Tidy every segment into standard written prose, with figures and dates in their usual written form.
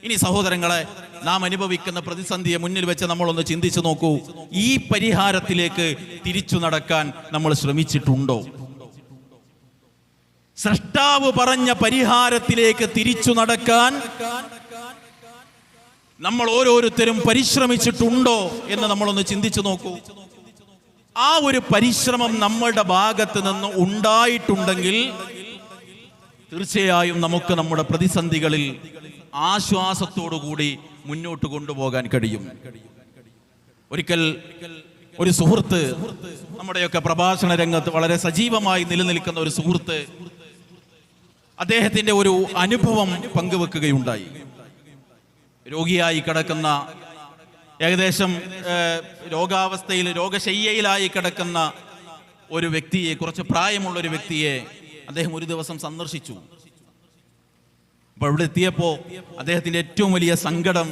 ഇനി സഹോദരങ്ങളെ, നാം അനുഭവിക്കുന്ന പ്രതിസന്ധിയെ മുന്നിൽ വെച്ച് നമ്മളൊന്ന് ചിന്തിച്ചു നോക്കൂ. ഈ പരിഹാരത്തിലേക്ക് തിരിച്ചു നടക്കാൻ നമ്മൾ ശ്രമിച്ചിട്ടുണ്ടോ? സ്രഷ്ടാവ് പറഞ്ഞ പരിഹാരത്തിലേക്ക് തിരിച്ചു നടക്കാൻ നമ്മൾ ഓരോരുത്തരും പരിശ്രമിച്ചിട്ടുണ്ടോ എന്ന് നമ്മളൊന്ന് ചിന്തിച്ചു നോക്കൂ. ആ ഒരു പരിശ്രമം നമ്മളുടെ ഭാഗത്ത് നിന്ന് ഉണ്ടായിട്ടുണ്ടെങ്കിൽ തീർച്ചയായും നമുക്ക് നമ്മുടെ പ്രതിസന്ധികളിൽ ആശ്വാസത്തോടുകൂടി മുന്നോട്ട് കൊണ്ടുപോകാൻ കഴിയും. ഒരിക്കൽ ഒരു സുഹൃത്ത്, നമ്മുടെയൊക്കെ പ്രഭാഷണ രംഗത്ത് വളരെ സജീവമായി നിലനിൽക്കുന്ന ഒരു സുഹൃത്ത്, അദ്ദേഹത്തിന്റെ ഒരു അനുഭവം പങ്കുവെക്കുകയുണ്ടായി. രോഗിയായി കിടക്കുന്ന, ഏകദേശം രോഗാവസ്ഥയിൽ രോഗശയ്യയിലായി കിടക്കുന്ന ഒരു വ്യക്തിയെ, കുറച്ച് പ്രായമുള്ള ഒരു വ്യക്തിയെ അദ്ദേഹം ഒരു ദിവസം സന്ദർശിച്ചു. അപ്പോൾ ഇവിടെ എത്തിയപ്പോൾ അദ്ദേഹത്തിന്റെ ഏറ്റവും വലിയ സങ്കടം,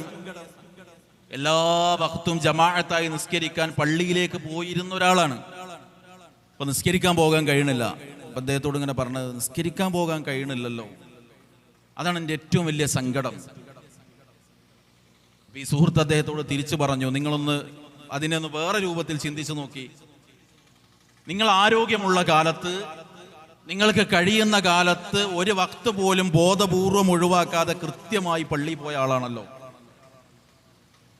എല്ലാ വഖ്തും ജമാഅത്തായി നിസ്കരിക്കാൻ പള്ളിയിലേക്ക് പോയിരുന്ന ഒരാളാണ്. അപ്പൊ നിസ്കരിക്കാൻ പോകാൻ കഴിയണില്ല. അപ്പൊ അദ്ദേഹത്തോട് ഇങ്ങനെ പറഞ്ഞത്, നിസ്കരിക്കാൻ പോകാൻ കഴിയണില്ലല്ലോ, അതാണ് എൻ്റെ ഏറ്റവും വലിയ സങ്കടം. ഈ സുഹൃത്ത് അദ്ദേഹത്തോട് തിരിച്ചു പറഞ്ഞു, നിങ്ങളൊന്ന് അതിനൊന്ന് വേറെ രൂപത്തിൽ ചിന്തിച്ചു നോക്കി. നിങ്ങൾ ആരോഗ്യമുള്ള കാലത്ത്, നിങ്ങൾക്ക് കഴിയുന്ന കാലത്ത് ഒരു വക്ത് പോലും ബോധപൂർവം ഒഴിവാക്കാതെ കൃത്യമായി പള്ളിയിൽ പോയ ആളാണല്ലോ.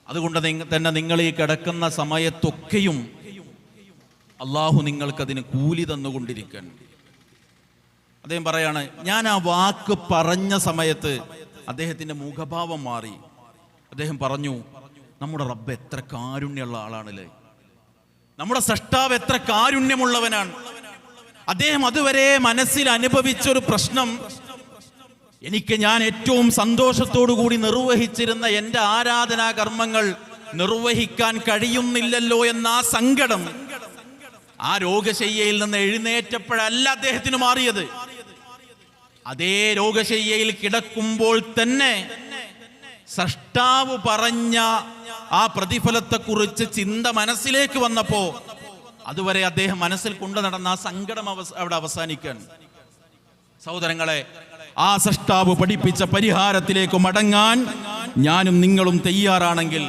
അതുകൊണ്ട് തന്നെ നിങ്ങൾ ഈ കിടക്കുന്ന സമയത്തൊക്കെയും അള്ളാഹു നിങ്ങൾക്കതിന് കൂലി തന്നുകൊണ്ടിരിക്കാൻ. അദ്ദേഹം പറയാണ്, ഞാൻ ആ വാക്ക് പറഞ്ഞ സമയത്ത് അദ്ദേഹത്തിന്റെ മുഖഭാവം മാറി. അദ്ദേഹം പറഞ്ഞു, നമ്മുടെ റബ്ബ് എത്ര കാരുണ്യമുള്ള ആളാണല്ലേ, നമ്മുടെ സൃഷ്ടാവ് എത്ര കാരുണ്യമുള്ളവനാണ്. അദ്ദേഹം അതുവരെ മനസ്സിൽ അനുഭവിച്ചൊരു പ്രശ്നം, ഞാൻ ഏറ്റവും സന്തോഷത്തോടു കൂടി നിർവഹിച്ചിരുന്ന എൻ്റെ ആരാധനാ കർമ്മങ്ങൾ നിർവഹിക്കാൻ കഴിയുന്നില്ലല്ലോ എന്ന ആ സങ്കടം ആ രോഗശയ്യയിൽ നിന്ന് എഴുന്നേറ്റപ്പോഴല്ല അദ്ദേഹത്തിന് മാറിയത്. അതേ രോഗശയ്യയിൽ കിടക്കുമ്പോൾ തന്നെ സൃഷ്ടാവ് പറഞ്ഞ ആ പ്രതിഫലത്തെക്കുറിച്ച് ചിന്ത മനസ്സിലേക്ക് വന്നപ്പോ അതുവരെ അദ്ദേഹം മനസ്സിൽ കൊണ്ടു നടന്ന ആ സങ്കടം അവിടെ അവസാനിക്കാൻ. സഹോദരങ്ങളെ, ആ സൃഷ്ടാവ് പഠിപ്പിച്ച പരിഹാരത്തിലേക്ക് മടങ്ങാൻ ഞാനും നിങ്ങളും തയ്യാറാണെങ്കിൽ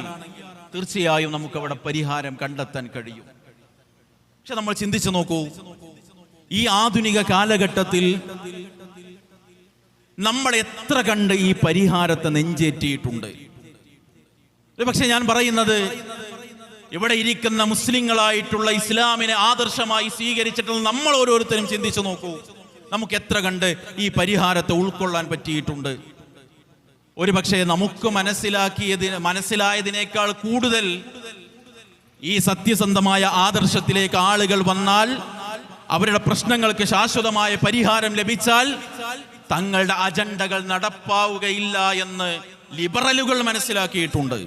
തീർച്ചയായും നമുക്ക് അവിടെ പരിഹാരം കണ്ടെത്താൻ കഴിയും. പക്ഷെ നമ്മൾ ചിന്തിച്ചു നോക്കൂ, ഈ ആധുനിക കാലഘട്ടത്തിൽ നമ്മൾ എത്ര കണ്ട് ഈ പരിഹാരത്തെ നെഞ്ചേറ്റിയിട്ടുണ്ട്. പക്ഷെ ഞാൻ പറയുന്നത്, ഇവിടെ ഇരിക്കുന്ന മുസ്ലിങ്ങളായിട്ടുള്ള ഇസ്ലാമിനെ ആദർശമായി സ്വീകരിച്ചിട്ടുള്ള നമ്മൾ ഓരോരുത്തരും ചിന്തിച്ചു നോക്കൂ, നമുക്ക് എത്ര കണ്ട് ഈ പരിഹാരത്തെ ഉൾക്കൊള്ളാൻ പറ്റിയിട്ടുണ്ട്. ഒരു പക്ഷേ നമുക്ക് മനസ്സിലായതിനേക്കാൾ കൂടുതൽ ഈ സത്യസന്ധമായ ആദർശത്തിലേക്ക് ആളുകൾ വന്നാൽ, അവരുടെ പ്രശ്നങ്ങൾക്ക് ശാശ്വതമായ പരിഹാരം ലഭിച്ചാൽ തങ്ങളുടെ അജണ്ടകൾ നടപ്പാവുകയില്ല എന്ന് ലിബറലുകൾ മനസ്സിലാക്കിയിട്ടുണ്ട്,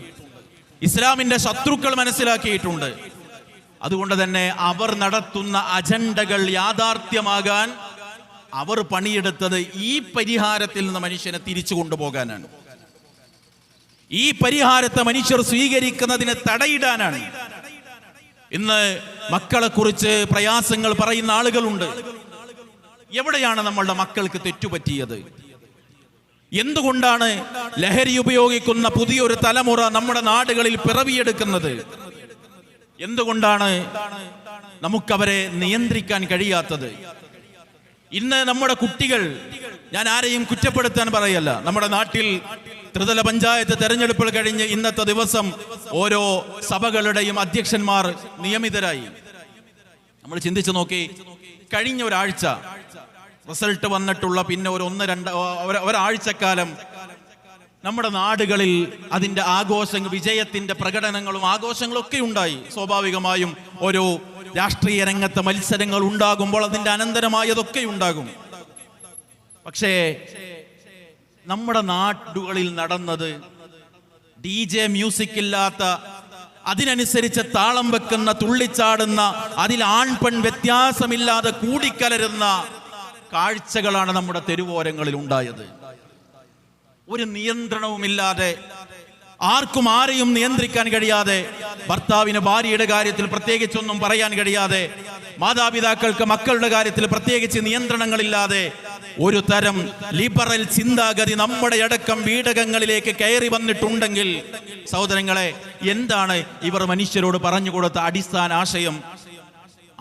ഇസ്ലാമിന്റെ ശത്രുക്കൾ മനസ്സിലാക്കിയിട്ടുണ്ട്. അതുകൊണ്ട് തന്നെ അവർ നടത്തുന്ന അജണ്ടകൾ യാഥാർത്ഥ്യമാകാൻ അവർ പണിയെടുത്തത് ഈ പരിഹാരത്തിൽ നിന്ന് മനുഷ്യനെ തിരിച്ചു കൊണ്ടുപോകാനാണ്. ഈ പരിഹാരത്തെ മനുഷ്യർ സ്വീകരിക്കുന്നതിന് തടയിടാനാണ്. ഇന്ന് മക്കളെ കുറിച്ച് പ്രയാസങ്ങൾ പറയുന്ന ആളുകളുണ്ട്. എവിടെയാണ് നമ്മളുടെ മക്കൾക്ക് തെറ്റുപറ്റിയത്? എന്തുകൊണ്ടാണ് ലഹരി ഉപയോഗിക്കുന്ന പുതിയൊരു തലമുറ നമ്മുടെ നാടുകളിൽ പിറവിയെടുക്കുന്നത്? എന്തുകൊണ്ടാണ് നമുക്കവരെ നിയന്ത്രിക്കാൻ കഴിയാത്തത്? ഇന്ന് നമ്മുടെ കുട്ടികൾ, ഞാൻ ആരെയും കുറ്റപ്പെടുത്താൻ പറയല്ല, നമ്മുടെ നാട്ടിൽ ത്രിതല പഞ്ചായത്ത് തെരഞ്ഞെടുപ്പുകൾ കഴിഞ്ഞ് ഇന്നത്തെ ദിവസം ഓരോ സഭകളുടെയും അധ്യക്ഷന്മാർ നിയമിതരായി. നമ്മൾ ചിന്തിച്ചു നോക്കി, കഴിഞ്ഞ ഒരാഴ്ച റിസൾട്ട് വന്നിട്ടുള്ള പിന്നെ ഒരാഴ്ചക്കാലം നമ്മുടെ നാടുകളിൽ അതിന്റെ ആഘോഷങ്ങൾ, വിജയത്തിന്റെ പ്രകടനങ്ങളും ആഘോഷങ്ങളും ഒക്കെ ഉണ്ടായി. സ്വാഭാവികമായും ഓരോ രാഷ്ട്രീയ രംഗത്തെ മത്സരങ്ങൾ ഉണ്ടാകുമ്പോൾ അതിന്റെ അനന്തരമായതൊക്കെ ഉണ്ടാകും. പക്ഷേ നമ്മുടെ നാടുകളിൽ നടന്നത് DJ മ്യൂസിക് ഇല്ലാത്ത, അതിനനുസരിച്ച് താളം വെക്കുന്ന, തുള്ളിച്ചാടുന്ന, അതിൽ ആൺപെൺ വ്യത്യാസമില്ലാതെ കൂടിക്കലരുന്ന കാഴ്ചകളാണ് നമ്മുടെ തെരുവോരങ്ങളിൽ ഉണ്ടായത്. ഒരു നിയന്ത്രണവുമില്ലാതെ, ആർക്കും ആരെയും നിയന്ത്രിക്കാൻ കഴിയാതെ, ഭർത്താവിന് ഭാര്യയുടെ കാര്യത്തിൽ പ്രത്യേകിച്ചൊന്നും പറയാൻ കഴിയാതെ, മാതാപിതാക്കൾക്ക് മക്കളുടെ കാര്യത്തിൽ പ്രത്യേകിച്ച് നിയന്ത്രണങ്ങളില്ലാതെ ഒരു തരം ലിബറൽ ചിന്താഗതി നമ്മുടെ അടക്കം വീടകങ്ങളിലേക്ക് കയറി വന്നിട്ടുണ്ടെങ്കിൽ സഹോദരങ്ങളെ, എന്താണ് ഇവർ മനുഷ്യരോട് പറഞ്ഞു കൊടുത്ത അടിസ്ഥാന ആശയം?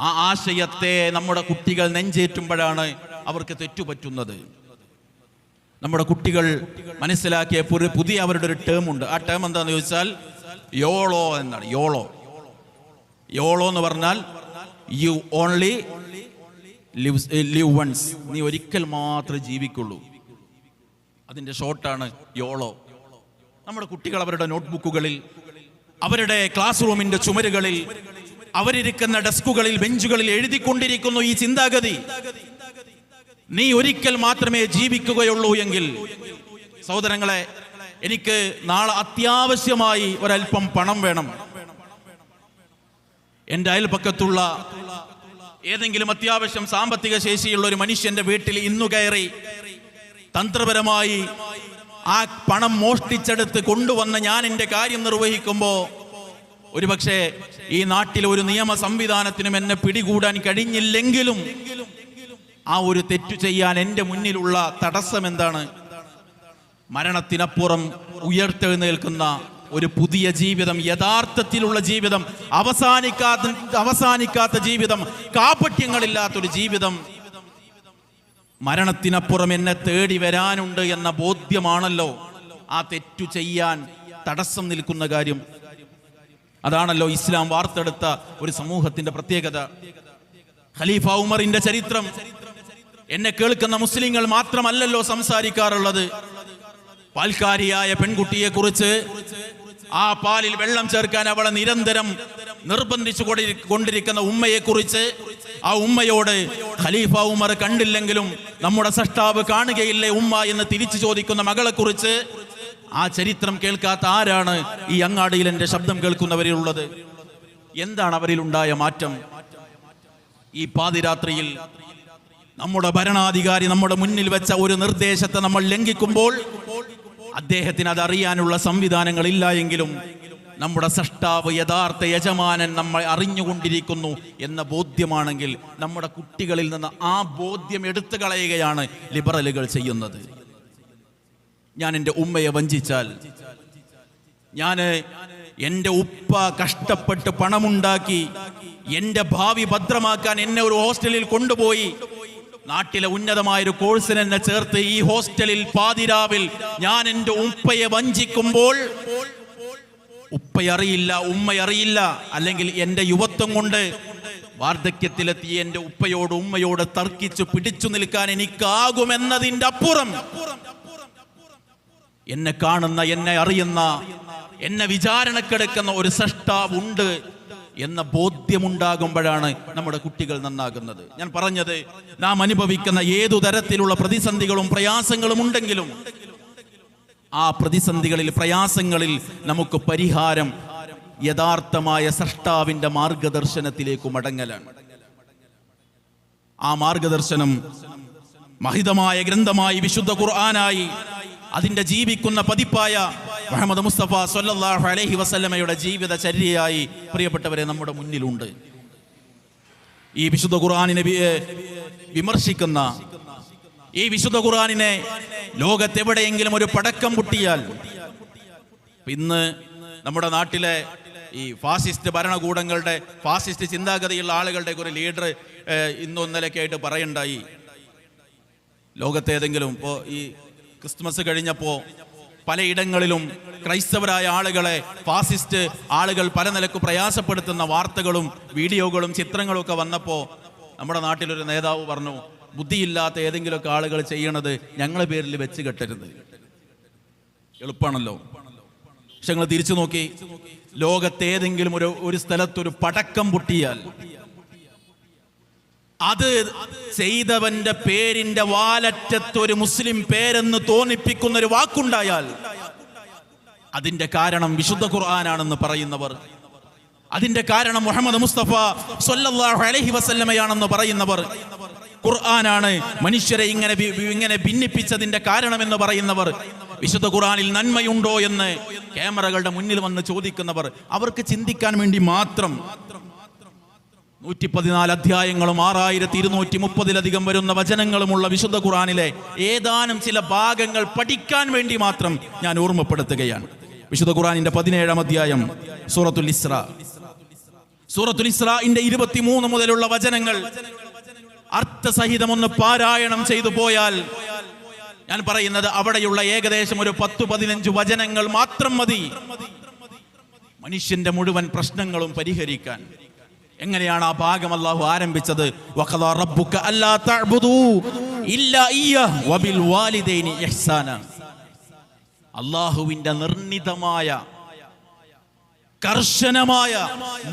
ആ ആശയത്തെ നമ്മുടെ കുട്ടികൾ നെഞ്ചേറ്റുമ്പോഴാണ് അവർക്ക് തെറ്റുപറ്റുന്നത്. നമ്മുടെ കുട്ടികൾ മനസ്സിലാക്കിയ പുതിയ അവരുടെ ഒരു ടേം ഉണ്ട്. ആ ടേം എന്താണെന്ന് ചോദിച്ചാൽ യോളോ എന്നാണ്. യോളോ എന്ന് പറഞ്ഞാൽ യു ഓൺലി ലിവ് വൺസ്, നീ ഒരിക്കൽ മാത്രമേ ജീവിക്കുള്ളൂ. അതിന്റെ ഷോർട്ടാണ് യോളോ. നമ്മുടെ കുട്ടികൾ അവരുടെ നോട്ട്ബുക്കുകളിൽ, അവരുടെ ക്ലാസ് റൂമിന്റെ ചുമരുകളിൽ, അവരിരിക്കുന്ന ഡെസ്കുകളിൽ, ബെഞ്ചുകളിൽ എഴുതിക്കൊണ്ടിരിക്കുന്നു ഈ ചിന്താഗതി. നീ ഒരിക്കൽ മാത്രമേ ജീവിക്കുകയുള്ളൂ എങ്കിൽ സഹോദരങ്ങളെ, എനിക്ക് നാളെ അത്യാവശ്യമായി ഒരല്പം പണം വേണം. എൻ്റെ അയൽപക്കത്തുള്ള ഏതെങ്കിലും അത്യാവശ്യം സാമ്പത്തിക ശേഷിയുള്ള ഒരു മനുഷ്യന്റെ വീട്ടിൽ ഇന്നു കയറി തന്ത്രപരമായി ആ പണം മോഷ്ടിച്ചെടുത്ത് കൊണ്ടുവന്ന് ഞാൻ എൻ്റെ കാര്യം നിർവഹിക്കുമ്പോൾ ഒരുപക്ഷെ ഈ നാട്ടിലെ ഒരു നിയമ സംവിധാനത്തിനും എന്നെ പിടികൂടാൻ കഴിഞ്ഞില്ലെങ്കിലും ആ ഒരു തെറ്റു ചെയ്യാൻ എൻ്റെ മുന്നിലുള്ള തടസ്സം എന്താണ്? മരണത്തിനപ്പുറം ഉയർത്തെഴുന്നേൽക്കുന്ന ഒരു പുതിയ ജീവിതം, യഥാർത്ഥത്തിലുള്ള ജീവിതം, അവസാനിക്കാത്ത ജീവിതം, കാപട്യങ്ങളില്ലാത്തൊരു ജീവിതം മരണത്തിനപ്പുറം എന്നെ തേടി വരാനുണ്ട് എന്ന ബോധ്യമാണല്ലോ ആ തെറ്റു ചെയ്യാൻ തടസ്സം നിൽക്കുന്ന കാര്യം. അതാണല്ലോ ഇസ്ലാം വാർത്തെടുത്ത ഒരു സമൂഹത്തിന്റെ പ്രത്യേകത. ഖലീഫ ഉമറിന്റെ ചരിത്രം എന്നെ കേൾക്കുന്ന മുസ്ലിങ്ങൾ മാത്രമല്ലല്ലോ സംസാരിക്കാറുള്ളത്. പാൽക്കാരിയായ പെൺകുട്ടിയെ കുറിച്ച്, ആ പാലിൽ വെള്ളം ചേർക്കാൻ അവളെ നിരന്തരം നിർബന്ധിച്ചു കൊണ്ടിരിക്കുന്ന ഉമ്മയെ കുറിച്ച്, ആ ഉമ്മയോട് ഖലീഫ ഉമർ കണ്ടില്ലെങ്കിലും നമ്മുടെ സഷ്ടാവ് കാണുകയില്ലേ ഉമ്മ എന്ന് തിരിച്ചു ചോദിക്കുന്ന മകളെ കുറിച്ച്, ആ ചരിത്രം കേൾക്കാത്ത ആരാണ് ഈ അങ്ങാടിയിൽ എൻ്റെ ശബ്ദം കേൾക്കുന്നവരിലുള്ളത്? എന്താണ് അവരിലുണ്ടായ മാറ്റം? ഈ പാതിരാത്രിയിൽ നമ്മുടെ ഭരണാധികാരി നമ്മുടെ മുന്നിൽ വെച്ച ഒരു നിർദ്ദേശത്തെ നമ്മൾ ലംഘിക്കുമ്പോൾ അദ്ദേഹത്തിന് അതറിയാനുള്ള സംവിധാനങ്ങളില്ല എങ്കിലും നമ്മുടെ സഷ്ടാവ്, യഥാർത്ഥ യജമാനൻ നമ്മൾ അറിഞ്ഞുകൊണ്ടിരിക്കുന്നു എന്ന ബോധ്യമാണെങ്കിൽ നമ്മുടെ കുട്ടികളിൽ നിന്ന് ആ ബോധ്യം എടുത്തു കളയുകയാണ് ലിബറലുകൾ ചെയ്യുന്നത്. ഞാൻ എൻ്റെ ഉമ്മയെ വഞ്ചിച്ചാൽ, ഞാൻ എൻ്റെ ഉപ്പ കഷ്ടപ്പെട്ട് പണമുണ്ടാക്കി എൻ്റെ ഭാവി ഭദ്രമാക്കാൻ എന്നെ ഒരു ഹോസ്റ്റലിൽ കൊണ്ടുപോയി നാട്ടിലെ ഉന്നതമായൊരു കോഴ്സിന് എന്നെ ചേർത്ത് ഈ ഹോസ്റ്റലിൽ പാതിരാവിൽ ഞാൻ എൻ്റെ ഉപ്പയെ വഞ്ചിക്കുമ്പോൾ ഉപ്പയറിയില്ല, ഉമ്മയറിയില്ല, അല്ലെങ്കിൽ എൻ്റെ യുവത്വം കൊണ്ട് വാർദ്ധക്യത്തിലെത്തി എൻ്റെ ഉമ്മയോട് തർക്കിച്ചു പിടിച്ചു നിൽക്കാൻ എനിക്കാകുമെന്നതിൻ്റെ അപ്പുറം എന്നെ കാണുന്ന, എന്നെ അറിയുന്ന, എന്നെ വിചാരണക്കെടുക്കുന്ന ഒരു സൃഷ്ടാവ് ഉണ്ട് എന്ന ബോധ്യമുണ്ടാകുമ്പോഴാണ് നമ്മുടെ കുട്ടികൾ നന്നാകുന്നത്. ഞാൻ പറഞ്ഞത്, നാം അനുഭവിക്കുന്ന ഏതു തരത്തിലുള്ള പ്രതിസന്ധികളും പ്രയാസങ്ങളും ഉണ്ടെങ്കിലും ആ പ്രതിസന്ധികളിൽ, പ്രയാസങ്ങളിൽ നമുക്ക് പരിഹാരം യഥാർത്ഥമായ സൃഷ്ടാവിന്റെ മാർഗദർശനത്തിലേക്ക് മടങ്ങലാണ്. ആ മാർഗദർശനം മഹിതമായ ഗ്രന്ഥമായി, വിശുദ്ധ ഖുർആനായി, അതിന്റെ ജീവിക്കുന്ന പതിപ്പായ മുഹമ്മദ് മുസ്തഫ സ്വല്ലല്ലാഹു അലൈഹി വസല്ലമയുടെ ജീവിതചര്യയായി പ്രിയപ്പെട്ടവരെ നമ്മുടെ മുന്നിലുണ്ട്. ഈ വിശുദ്ധ ഖുർആനിനെ വിമർശിക്കുന്ന, ഈ വിശുദ്ധ ഖുർആനിനെ ലോകത്തെവിടെയെങ്കിലും ഒരു പടക്കം പൊട്ടിയാൽ, ഇന്ന് നമ്മുടെ നാട്ടിലെ ഈ ഫാസിസ്റ്റ് ഭരണകൂടങ്ങളുടെ, ഫാസിസ്റ്റ് ചിന്താഗതിയുള്ള ആളുകളുടെ ഒരു ലീഡർ ഇന്നൊന്നലൊക്കെ ആയിട്ട് പറയണ്ടായി, ലോകത്തേതെങ്കിലും ഇപ്പോൾ ഈ ക്രിസ്മസ് കഴിഞ്ഞപ്പോൾ പലയിടങ്ങളിലും ക്രൈസ്തവരായ ആളുകളെ ഫാസിസ്റ്റ് ആളുകൾ പല നിലക്ക് പ്രയാസപ്പെടുത്തുന്ന വാർത്തകളും വീഡിയോകളും ചിത്രങ്ങളും ഒക്കെ വന്നപ്പോൾ നമ്മുടെ നാട്ടിലൊരു നേതാവ് പറഞ്ഞു, ബുദ്ധിയില്ലാത്ത ഏതെങ്കിലുമൊക്കെ ആളുകൾ ചെയ്യണത് ഞങ്ങളെ പേരിൽ വെച്ച് കെട്ടരുത്. എളുപ്പമാണല്ലോ. പക്ഷെ നിങ്ങൾ തിരിച്ചു നോക്കി, ലോകത്തേതെങ്കിലും ഒരു സ്ഥലത്തൊരു പടക്കം പൊട്ടിയാൽ അത് ചെയ്തവന്റെ പേരിന്റെ വാലറ്റത്തൊരു മുസ്ലിം പേരെന്ന് തോന്നിപ്പിക്കുന്ന ഒരു വാക്കുണ്ടായാൽ അതിന്റെ കാരണം വിശുദ്ധ ഖുർആനാണെന്ന് പറയുന്നവർ, അതിന്റെ കാരണം മുഹമ്മദ് മുസ്തഫ സ്വല്ലല്ലാഹു അലൈഹി വസല്ലമയാണെന്ന് പറയുന്നവർ, ഖുർആനാണ് മനുഷ്യരെ ഇങ്ങനെ ഭിന്നിപ്പിച്ചതിന്റെ കാരണമെന്ന് പറയുന്നവർ, വിശുദ്ധ ഖുർആനിൽ നന്മയുണ്ടോ എന്ന് ക്യാമറകളുടെ മുന്നിൽ വന്ന് ചോദിക്കുന്നവർ, അവർക്ക് ചിന്തിക്കാൻ വേണ്ടി മാത്രം 114 അധ്യായങ്ങളും 6230 വരുന്ന വചനങ്ങളുമുള്ള വിശുദ്ധ ഖുർആനിലെ ഏതാനും ചില ഭാഗങ്ങൾ പഠിക്കാൻ വേണ്ടി മാത്രം ഞാൻ ഓർമ്മപ്പെടുത്തുകയാണ്. വിശുദ്ധ ഖുർആനിന്റെ 17-ാം അധ്യായം സൂറത്തുൽ ഇസ്രാ. സൂറത്തുൽ ഇസ്രാഇന്റെ 23 മുതലുള്ള വചനങ്ങൾ അർത്ഥസഹിതം ഒന്ന് പാരായണം ചെയ്തു പോയാൽ, ഞാൻ പറയുന്നത് അവിടെയുള്ള ഏകദേശം ഒരു 10-15 വചനങ്ങൾ മാത്രം മതി മനുഷ്യന്റെ മുഴുവൻ പ്രശ്നങ്ങളും പരിഹരിക്കാൻ. എങ്ങനെയാണ് ആ ഭാഗം അല്ലാഹു ആരംഭിച്ചത്? വഖദാ റബ്ബുക അല്ലാ തഅ്ബുദൂ ഇല്ലാ ഇയ്യാഹു വബിൽ വാലിദൈനി ഇഹ്സാന. അല്ലാഹുവിന്റെ നിർണിതമായ കർശനമായ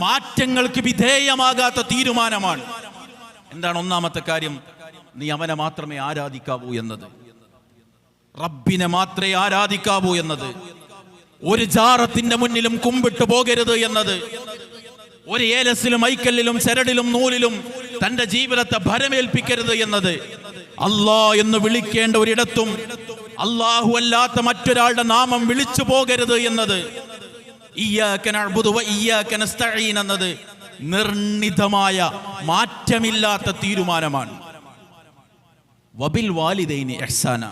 മാറ്റങ്ങൾക്ക് വിധേയമാകാത്ത തീരുമാനമാണ്. എന്താണ് ഒന്നാമത്തെ കാര്യം? നീ അവനെ മാത്രമേ ആരാധിക്കാവൂ എന്നത്, റബ്ബിനെ മാത്രമേ ആരാധിക്കാവൂ എന്നത്, ഒരു ജാറത്തിന്റെ മുന്നിലും കുമ്പിട്ട് പോകരുത് എന്നത്, ഒരു ഏലസിലും ഐക്കല്ലിലും ചരടിലും നൂലിലും തന്റെ ജീവിതത്തെ ഭരമേൽപ്പിക്കരുത് എന്നത്, അല്ലാ എന്ന് വിളിക്കേണ്ട ഒരിടത്തും അല്ലാഹു അല്ലാത്ത മറ്റൊരാളുടെ നാമം വിളിച്ചു പോകരുത് എന്നത്, ഇയ്യാക നഅ്ബുദു വ ഇയ്യാക നസ്തഈൻ എന്നത് നിർണിതമായ മാറ്റമില്ലാത്ത തീരുമാനമാണ്. വബിൽ വാലിദൈനി ഇഹ്സാന,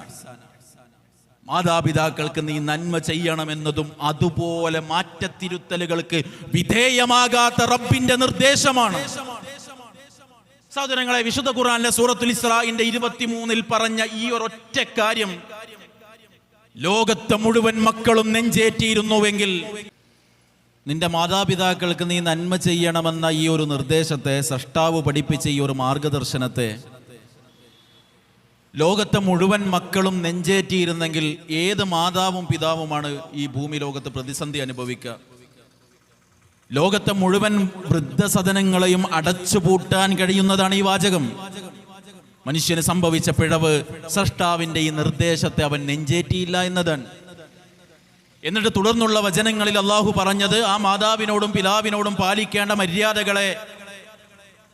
മാതാപിതാക്കൾക്ക് നീ നന്മ ചെയ്യണമെന്നതും അതുപോലെ മാറ്റത്തിരുത്തലുകൾക്ക് വിധേയമാകാത്ത റബ്ബിന്റെ നിർദ്ദേശമാണ്. സഹോദരങ്ങളെ, വിശുദ്ധ ഖുർആനിലെ സൂറത്തുൽ ഇസ്രാഇന്റെ 23 പറഞ്ഞ ഈ ഒരൊറ്റ കാര്യം ലോകത്തെ മുഴുവൻ മക്കളും നെഞ്ചേറ്റിയിരുന്നുവെങ്കിൽ, നിന്റെ മാതാപിതാക്കൾക്ക് നീ നന്മ ചെയ്യണമെന്ന ഈ ഒരു നിർദ്ദേശത്തെ, സൃഷ്ടാവ് പഠിപ്പിച്ച ഈ ഒരു മാർഗദർശനത്തെ ലോകത്തെ മുഴുവൻ മക്കളും നെഞ്ചേറ്റിയിരുന്നെങ്കിൽ ഏത് മാതാവും പിതാവുമാണ് ഈ ഭൂമി ലോകത്ത് പ്രതിസന്ധി അനുഭവിക്കുക? ലോകത്തെ മുഴുവൻ വൃദ്ധസദനങ്ങളെയും അടച്ചുപൂട്ടാൻ കഴിയുന്നതാണ് ഈ വാചകം. മനുഷ്യന് സംഭവിച്ച പിഴവ് സൃഷ്ടാവിന്റെ ഈ നിർദ്ദേശത്തെ അവൻ നെഞ്ചേറ്റിയില്ല എന്നതാണ്. എന്നിട്ട് തുടർന്നുള്ള വചനങ്ങളിൽ അല്ലാഹു പറഞ്ഞത് ആ മാതാവിനോടും പിതാവിനോടും പാലിക്കേണ്ട മര്യാദകളെ,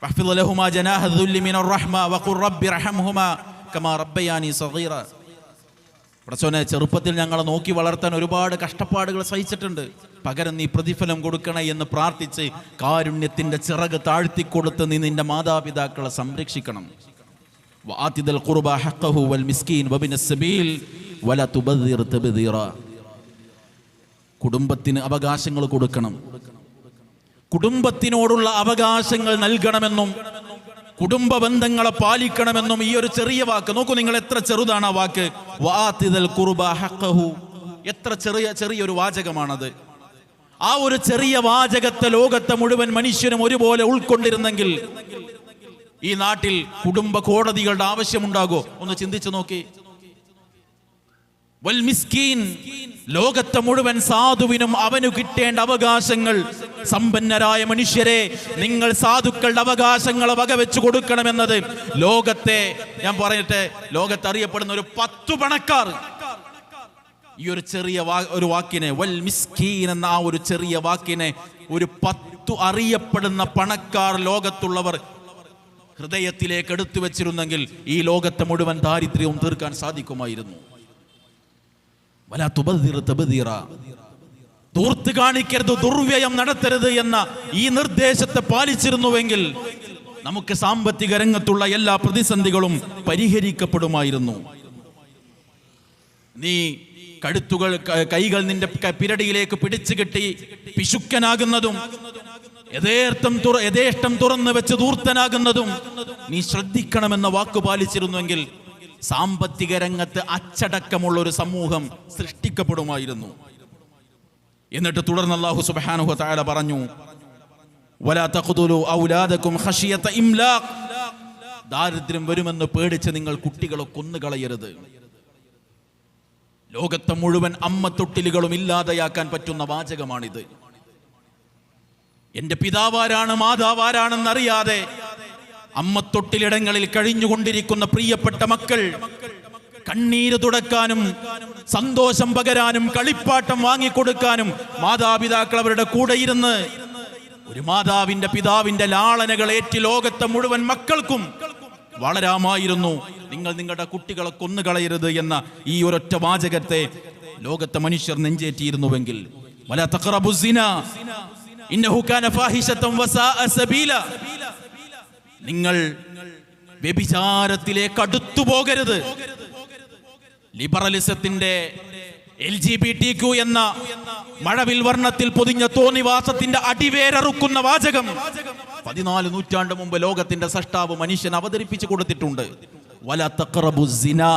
വഖ്ഫിദ് ലഹുമാ ജനാഹ ദുല്ലി മിനർ റഹ്മ വഖുർ റബ്ബി റഹംഹുമാ കമാ റബ്ബയാനി സഗീറ. പടച്ചോനെ, ചെറുപ്പത്തിൽ ഞങ്ങളെ നോക്കി വളർത്താൻ ഒരുപാട് കഷ്ടപ്പാടുകൾ സഹിച്ചിട്ടുണ്ട്, പകരം നീ പ്രതിഫലം കൊടുക്കണേ എന്ന് പ്രാർത്ഥിച്ച് കാരുണ്യത്തിന്റെ ചിറക് താഴ്ത്തിക്കൊടുത്ത് നീ നിന്റെ മാതാപിതാക്കളെ സംരക്ഷിക്കണം. വആതിദൽ ഖുർബ ഹഖഹു വൽ മിസ്കീൻ വബിനസ് സബീൽ വലാ തുബദ്ദിർ തബ്ദീറ. കുടുംബത്തിന് അവകാശങ്ങൾ കൊടുക്കണം, കുടുംബത്തിനോടുള്ള അവകാശങ്ങൾ നൽകണമെന്നും കുടുംബ ബന്ധങ്ങളെ പാലിക്കണമെന്നും ഈ ഒരു ചെറിയ വാക്ക് നോക്കൂ, നിങ്ങൾ എത്ര ചെറുതാണ് ആ വാക്ക്. വആതിദൽ ഖുർബ ഹഖഹു, എത്ര ചെറിയൊരു വാചകമാണത്. ആ ഒരു ചെറിയ വാചകത്തെ ലോകത്തെ മുഴുവൻ മനുഷ്യനും ഒരുപോലെ ഉൾക്കൊണ്ടിരുന്നെങ്കിൽ ഈ നാട്ടിൽ കുടുംബ കോടതികളുടെ ആവശ്യമുണ്ടാകോ? ഒന്ന് ചിന്തിച്ചു നോക്കി. വൽ മിസ്കീൻ, ലോകത്തെ മുഴുവൻ സാധുവിനും അവനു കിട്ടേണ്ട അവകാശങ്ങൾ, സമ്പന്നരായ മനുഷ്യരെ നിങ്ങൾ സാധുക്കളുടെ അവകാശങ്ങളെ വകവെച്ചു കൊടുക്കണമെന്നത് ലോകത്തെ, ഞാൻ പറയട്ടെ, ലോകത്ത് അറിയപ്പെടുന്ന ഒരു 10 പണക്കാർ ഈ ഒരു ചെറിയ ഒരു വാക്കിനെ, വൽ മിസ്കീൻ എന്ന ആ ഒരു ചെറിയ വാക്കിനെ ഒരു 10 അറിയപ്പെടുന്ന പണക്കാർ ലോകത്തുള്ളവർ ഹൃദയത്തിലേക്ക് എടുത്തു വെച്ചിരുന്നെങ്കിൽ ഈ ലോകത്തെ മുഴുവൻ ദാരിദ്ര്യവും തീർക്കാൻ സാധിക്കുമായിരുന്നു. വലാ തുബദ്ദിർ തബ്ദീറ, ദൂർത്ത് കാണിക്കരുത്, ദുർവ്യയം നടത്തരുത് എന്ന ഈ നിർദ്ദേശത്തെ പാലിച്ചിരുന്നുവെങ്കിൽ നമുക്ക് സാമ്പത്തിക രംഗത്തുള്ള എല്ലാ പ്രതിസന്ധികളും പരിഹരിക്കപ്പെടുമായിരുന്നു. നീ കൈകൾ നിന്റെ പിരടിയിലേക്ക് പിടിച്ചു കെട്ടി പിശുക്കനാകുന്നതും യഥേഷ്ടം തുറന്നു വെച്ച് ദൂർത്തനാകുന്നതും നീ ശ്രദ്ധിക്കണമെന്ന വാക്ക് പാലിച്ചിരുന്നുവെങ്കിൽ സാമ്പത്തിക രംഗത്ത് അച്ചടക്കമുള്ള ഒരു സമൂഹം സൃഷ്ടിക്കപ്പെടുമായിരുന്നു. എന്നിട്ട് തുടർന്ന് അല്ലാഹു സുബ്ഹാനഹു വ തആല പറഞ്ഞു, വലാ തഖ്തുലു ഔലാദകും ഖശിയത ഇംലാഖ്, ദാരിദ്ര്യം വരുമെന്ന് പേടിച്ച് നിങ്ങൾ കുട്ടികളെ കൊന്നുകളയരുത്. ലോകത്തെ മുഴുവൻ അമ്മത്തൊട്ടിലുകളും ഇല്ലാതെയാക്കാൻ പറ്റുന്ന വാചകമാണിത്. എന്റെ പിതാവാരാണ് മാതാവാരാണെന്നറിയാതെ അമ്മത്തൊട്ടിലിടങ്ങളിൽ കഴിഞ്ഞുകൊണ്ടിരിക്കുന്ന പ്രിയപ്പെട്ട മക്കൾ കണ്ണീര് തുടക്കാനും സന്തോഷം പകരാനും കളിപ്പാട്ടം വാങ്ങിക്കൊടുക്കാനും മാതാപിതാക്കൾ അവരുടെ കൂടെ ഇരുന്ന് ഒരു മാതാവിന്റെ പിതാവിന്റെ ലാളനകൾ ഏറ്റ് ലോകത്തെ മുഴുവൻ മക്കൾക്കും വളരാമായിരുന്നു. നിങ്ങൾ നിങ്ങളുടെ കുട്ടികളെ കൊന്നുകളയരുത് എന്ന ഈ ഒരൊറ്റ വാചകത്തെ ലോകത്തെ മനുഷ്യർ നെഞ്ചേറ്റിയിരുന്നുവെങ്കിൽ, വലാ തഖറബു സിന ഇന്നഹു കാന ഫാഹിശതൻ വസാഅ സബീല, നിങ്ങൾ വ്യഭിചാരത്തിലേക്ക് അടുത്തു പോകരുത്. ലിബറലിസത്തിന്റെ LGBTQ എന്ന മഴവിൽ വർണ്ണത്തിൽ പൊതിഞ്ഞ തോന്നിവാസത്തിന്റെ അടിവേരറുക്കുന്ന വാചകം 14 നൂറ്റാണ്ട് മുമ്പ് ലോകത്തിന്റെ സൃഷ്ടാവ് മനുഷ്യൻ അവതരിപ്പിച്ചു കൊടുത്തിട്ടുണ്ട്. വല തഖറബു സിനാ,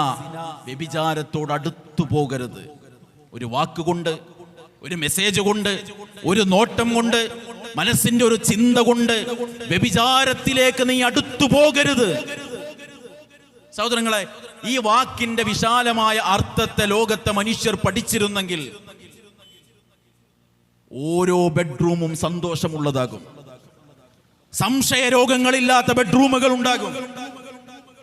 വ്യഭിചാരത്തോട് അടുത്തു പോകരുത്. ഒരു വാക്കുകൊണ്ട്, ഒരു മെസ്സേജ് കൊണ്ട്, ഒരു നോട്ടം കൊണ്ട്, മനസ്സിന്റെ ഒരു ചിന്ത കൊണ്ട് വ്യഭിചാരത്തിലേക്ക് നീ അടുത്തു പോകരുത്. സഹോദരങ്ങളെ, ഈ വാക്കിന്റെ വിശാലമായ അർത്ഥത്തെ ലോകത്തെ മനുഷ്യർ പഠിച്ചിരുന്നെങ്കിൽ ഓരോ ബെഡ്റൂമും സന്തോഷമുള്ളതാകും. സംശയരോഗങ്ങളില്ലാത്ത ബെഡ്റൂമുകൾ ഉണ്ടാകും.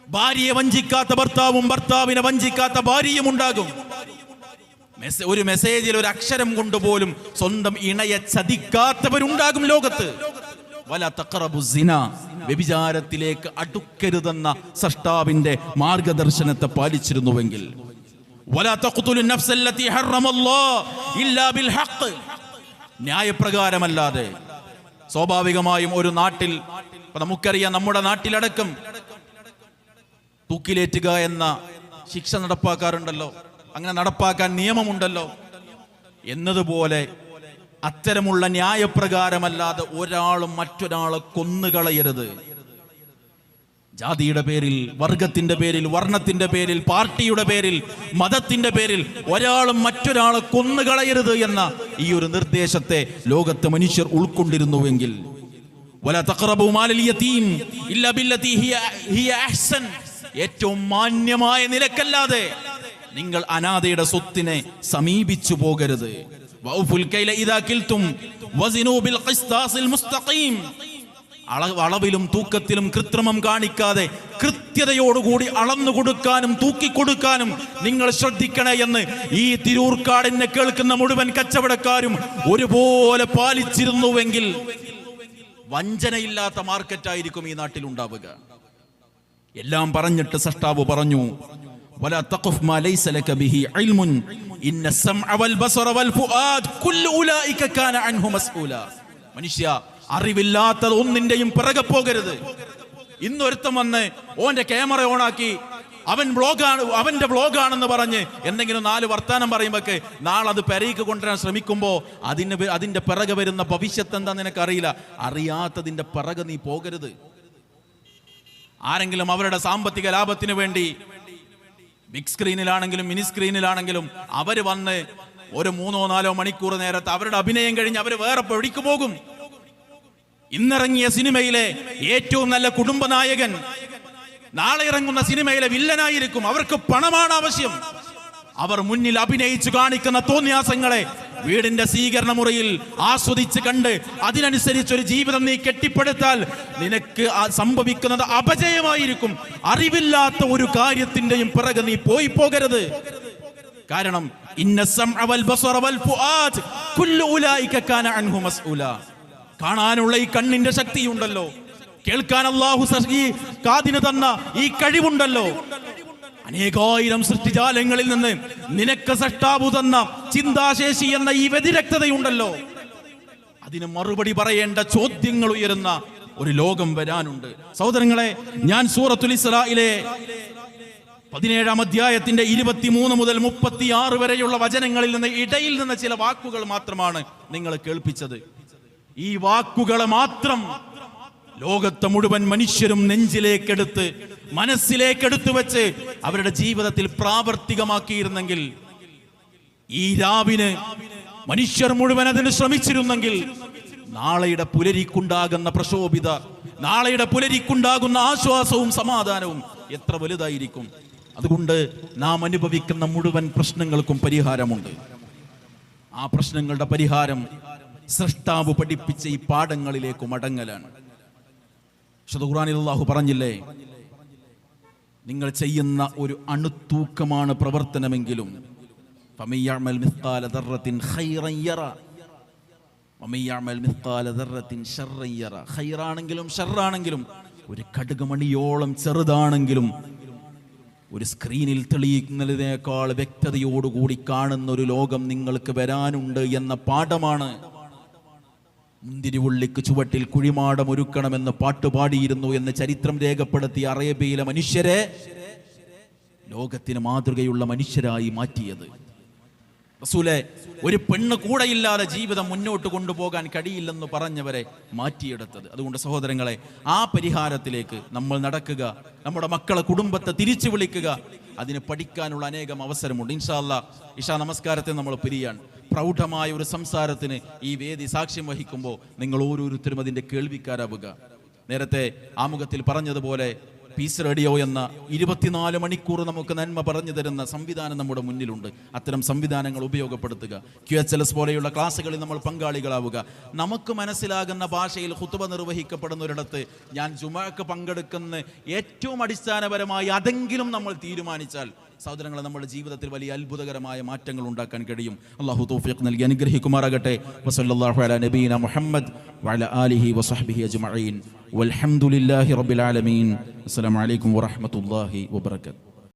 ഭാര്യയെ വഞ്ചിക്കാത്ത ഭർത്താവും ഭർത്താവിനെ വഞ്ചിക്കാത്ത ഭാര്യയും ഉണ്ടാകും. ഒരു മെസ്സേജിൽ ഒരു അക്ഷരം കൊണ്ടുപോലും സ്വന്തം ഇണയെ ചതിക്കാത്തവരുണ്ടാകും ലോകത്ത്. വല തഖറബു സിന, വ്യഭിചാരത്തിലേക്ക് അടുക്കരുതെന്ന സൃഷ്ടാവിന്റെ മാർഗദർശനത്തെ പാലിച്ചിരുന്നുവെങ്കിൽ, വല തഖ്തുലു നഫ്സല്ലതി ഹറമല്ലാഹ് ഇല്ലാ ബിൽ ഹഖ്, ന്യായപ്രകാരമല്ലാതെ. സ്വാഭാവികമായും ഒരു നാട്ടിൽ, നമുക്കറിയാം, നമ്മുടെ നാട്ടിലടക്കം തൂക്കിലേറ്റുക എന്ന ശിക്ഷ നടപ്പാക്കാറുണ്ടല്ലോ, അങ്ങനെ നടപ്പാക്കാൻ നിയമമുണ്ടല്ലോ. എന്നതുപോലെ അത്തരമുള്ള ന്യായപ്രകാരമല്ലാതെ ഒരാളും മറ്റൊരാളെ കൊന്നുകളയരുത്. ജാതിയുടെ പേരിൽ, വർഗത്തിന്റെ പേരിൽ, വർണ്ണത്തിന്റെ പേരിൽ, പാർട്ടിയുടെ പേരിൽ, മതത്തിന്റെ പേരിൽ ഒരാളും മറ്റൊരാളെ കൊന്നുകളയരുത് എന്ന ഈ ഒരു നിർദ്ദേശത്തെ ലോകത്തെ മനുഷ്യർ ഉൾക്കൊണ്ടിരുന്നുവെങ്കിൽ, വലാ തഖറബു മാലൽ യതീം ഇല്ലാ ബില്ലതി ഹിയ അഹ്സൻ, ഏറ്റവും മാന്യമായ നിലക്കല്ലാതെ നിങ്ങൾ അനാഥയുടെ സ്വത്തിനെ സമീപിച്ചു പോകരുത്. വൗഫുൽ കൈല ഇദാ കിൽതും വസിനു ബിൽ ഖിസ്താസിൽ മുസ്തഖീം, അളവിലും തൂക്കത്തിലും കൃത്രിമം കാണിക്കാതെ കൃത്യതയോടുകൂടി അളന്നു കൊടുക്കാനും തൂക്കിക്കൊടുക്കാനും നിങ്ങൾ ശ്രദ്ധിക്കണേ എന്ന് ഈ തിരൂർക്കാടിനെ കേൾക്കുന്ന മുഴുവൻ കച്ചവടക്കാരും ഒരുപോലെ പാലിച്ചിരുന്നുവെങ്കിൽ വഞ്ചനയില്ലാത്ത മാർക്കറ്റായിരിക്കും ഈ നാട്ടിൽ ഉണ്ടാവുക. എല്ലാം പറഞ്ഞിട്ട് സൃഷ്ടാവ് പറഞ്ഞു, വലാ തഖഫ് മാ ലൈസ ലക ബിഹി ഇൽമുൻ ഇന്ന സമഅ വൽ ബസറ വൽ ഫുആദ് കുല്ലു ഉലൈക കാന അൻഹു മസ്ഊല. മനുഷ്യ, അറിവില്ലാത്തത് ഒന്നിന്റെയും പിറകെ പോകരുത്. ഇന്നൊരുത്തം വന്ന് ഓന്റെ ക്യാമറ ഓണാക്കി അവന്റെ വ്ളോഗാണെന്ന് പറഞ്ഞ് എന്തെങ്കിലും 4 വർത്താനം പറയുമ്പോഴേക്ക് നാളെ അത് പെരയ്ക്ക് കൊണ്ടുവരാൻ ശ്രമിക്കുമ്പോൾ അതിന്റെ പിറകെ വരുന്ന ഭവിഷ്യത്ത് എന്താ നിനക്കറിയില്ല. അറിയാത്തതിന്റെ പിറകെ നീ പോകരുത്. ആരെങ്കിലും അവരുടെ സാമ്പത്തിക ലാഭത്തിന് വേണ്ടി ബിഗ് സ്ക്രീനിലാണെങ്കിലും മിനി സ്ക്രീനിലാണെങ്കിലും അവര് വന്ന് ഒരു 3-4 മണിക്കൂർ നേരത്തെ അവരുടെ അഭിനയം കഴിഞ്ഞ് അവര് വേറെ എവിടേക്ക് പോകും? ഇന്നിറങ്ങിയ സിനിമയിലെ ഏറ്റവും നല്ല കുടുംബനായകൻ നാളെ ഇറങ്ങുന്ന സിനിമയിലെ വില്ലനായിരിക്കും. അവർക്ക് പണമാണ് ആവശ്യം. അവർ മുന്നിൽ അഭിനയിച്ചു കാണിക്കുന്ന തോന്നിയാസങ്ങളെ വീടിന്റെ സ്വീകരണ മുറിയിൽ ആസ്വദിച്ച് കണ്ട് അതിനനുസരിച്ചൊരു ജീവിതം നീ കെട്ടിപ്പടുത്താൽ നിനക്ക് സംഭവിക്കുന്നത് അപജയമായിരിക്കും. അറിവില്ലാത്ത ഒരു കാര്യത്തിന്റെയും പിറകെ നീ പോകരുത്. കാരണം ഇന്ന സമഅ വൽ ബസറ വൽ ഫുആദ് കുല്ലു ഉലൈക കാന അൻഹു മസ്ഊല. കാണാനുള്ള ഈ കണ്ണിന്റെ ശക്തിയുണ്ടല്ലോ, കേൾക്കാൻ അല്ലാഹു ഈ കാതിന് തന്ന ഈ കഴിവുണ്ടല്ലോ, അനേകായിരം സൃഷ്ടിജാലങ്ങളിൽ നിന്ന് നിനക്ക് സൃഷ്ടാവു തന്ന ചിന്താശേഷി എന്ന ഈ വ്യതിരക്തതയുണ്ടല്ലോ, അതിന് മറുപടി പറയേണ്ട ചോദ്യങ്ങൾ ഉയരുന്ന ഒരു ലോകം വരാനുണ്ട്. സഹോദരങ്ങളെ, ഞാൻ സൂറത്തുൽ ഇസ്രായിലെ 17-ാം അധ്യായത്തിന്റെ 23 മുതൽ 36 വരെയുള്ള വചനങ്ങളിൽ നിന്ന് ഇടയിൽ നിന്ന് ചില വാക്കുകൾ മാത്രമാണ് നിങ്ങൾ കേൾപ്പിച്ചത്. ഈ വാക്കുകളെ മാത്രം ലോകത്തെ മുഴുവൻ മനുഷ്യരും നെഞ്ചിലേക്കെടുത്ത് മനസ്സിലേക്കെടുത്തു വെച്ച് അവരുടെ ജീവിതത്തിൽ പ്രാവർത്തികമാക്കിയിരുന്നെങ്കിൽ, ഈ രാവിന് മനുഷ്യർ മുഴുവൻ അതിന് ശ്രമിച്ചിരുന്നെങ്കിൽ, നാളെയുടെ പുലരിക്കുണ്ടാകുന്ന പ്രശോഭിത, നാളെയുടെ പുലരിക്കുണ്ടാകുന്ന ആശ്വാസവും സമാധാനവും എത്ര വലുതായിരിക്കും. അതുകൊണ്ട് നാം അനുഭവിക്കുന്ന മുഴുവൻ പ്രശ്നങ്ങൾക്കും പരിഹാരമുണ്ട്. ആ പ്രശ്നങ്ങളുടെ പരിഹാരം സൃഷ്ടാവ് പഠിപ്പിച്ച ഈ പാഠങ്ങളിലേക്ക് മടങ്ങലാണ്. ഖുർആനിൽ അല്ലാഹു പറഞ്ഞില്ലേ, നിങ്ങൾ ചെയ്യുന്ന ഒരു അണുത്തൂക്കമാണ് പ്രവർത്തനമെങ്കിലും ഫമയ്യഅമൽ മിസ്ഖാല ദർറത്തിൻ ഖൈറൻ യറ വമയ്യഅമൽ മിസ്ഖാല ദർറത്തിൻ ശർറൻ യറ. ഖൈറാണെങ്കിലും ശർറാണെങ്കിലും, ഒരു കടുകുമണിയോളം ചെറുതാണെങ്കിലും ഒരു സ്ക്രീനിൽ തെളിയിക്കുന്നതിനേക്കാൾ വ്യക്തതയോടുകൂടി കാണുന്ന ഒരു ലോകം നിങ്ങൾക്ക് വരാനുണ്ട് എന്ന പാഠമാണ് മുന്തിരിവള്ളിക്ക് ചുവട്ടിൽ കുഴിമാടം ഒരുക്കണമെന്ന് പാട്ടുപാടിയിരുന്നു എന്ന് ചരിത്രം രേഖപ്പെടുത്തിയ അറേബ്യയിലെ മനുഷ്യരെ ലോകത്തിന് മാതൃകയുള്ള മനുഷ്യരായി മാറ്റിയത്. റസൂലെ, ഒരു പെണ്ണ് കൂടെയില്ലാതെ ജീവിതം മുന്നോട്ട് കൊണ്ടുപോകാൻ കഴിയില്ലെന്ന് പറഞ്ഞവരെ മാറ്റിയെടുത്തത്. അതുകൊണ്ട് സഹോദരങ്ങളെ, ആ പരിഹാരത്തിലേക്ക് നമ്മൾ നടക്കുക, നമ്മുടെ മക്കളെ, കുടുംബത്തെ തിരിച്ചു വിളിക്കുക. അതിന് പഠിക്കാനുള്ള അനേകം അവസരമുണ്ട്. ഇൻഷാ അല്ലാഹ് ഇശാ നമസ്കാരത്തെ നമ്മൾ പിരിയാൻ പ്രൗഢമായ ഒരു സംസാരത്തിന് ഈ വേദി സാക്ഷ്യം വഹിക്കുമ്പോൾ നിങ്ങൾ ഓരോരുത്തരും അതിൻ്റെ കേൾവിക്കാരാവുക. നേരത്തെ ആമുഖത്തിൽ പറഞ്ഞതുപോലെ പീസ് റേഡിയോ എന്ന 24 മണിക്കൂർ നമുക്ക് നന്മ പറഞ്ഞു തരുന്ന സംവിധാനം നമ്മുടെ മുന്നിലുണ്ട്. അത്തരം സംവിധാനങ്ങൾ ഉപയോഗപ്പെടുത്തുക. QHLS പോലെയുള്ള ക്ലാസ്സുകളിൽ നമ്മൾ പങ്കാളികളാവുക. നമുക്ക് മനസ്സിലാകുന്ന ഭാഷയിൽ ഖുതുബ നിർവഹിക്കപ്പെടുന്ന ഒരിടത്ത് ഞാൻ ജുമുഅക്ക് പങ്കെടുക്കുന്ന ഏറ്റവും അടിസ്ഥാനപരമായി അതെങ്കിലും നമ്മൾ തീരുമാനിച്ചാൽ സഹോദരങ്ങളെ, നമ്മുടെ ജീവിതത്തിൽ വലിയ അത്ഭുതകരമായ മാറ്റങ്ങൾ ഉണ്ടാക്കാൻ കഴിയും. അല്ലാഹു തൗഫീഖ് നൽകി അനുഗ്രഹിക്കുമാറാകട്ടെ. വസല്ലല്ലാഹു അലാ നബീന മുഹമ്മദ് വഅലാ ആലിഹി വസഹ്ബിഹി അജ്മഈൻ വൽഹംദുലില്ലാഹി റബ്ബിൽ ആലമീൻ. അസ്സലാമു അലൈക്കും വറഹ്മത്തുള്ളാഹി വബറകാതുഹു.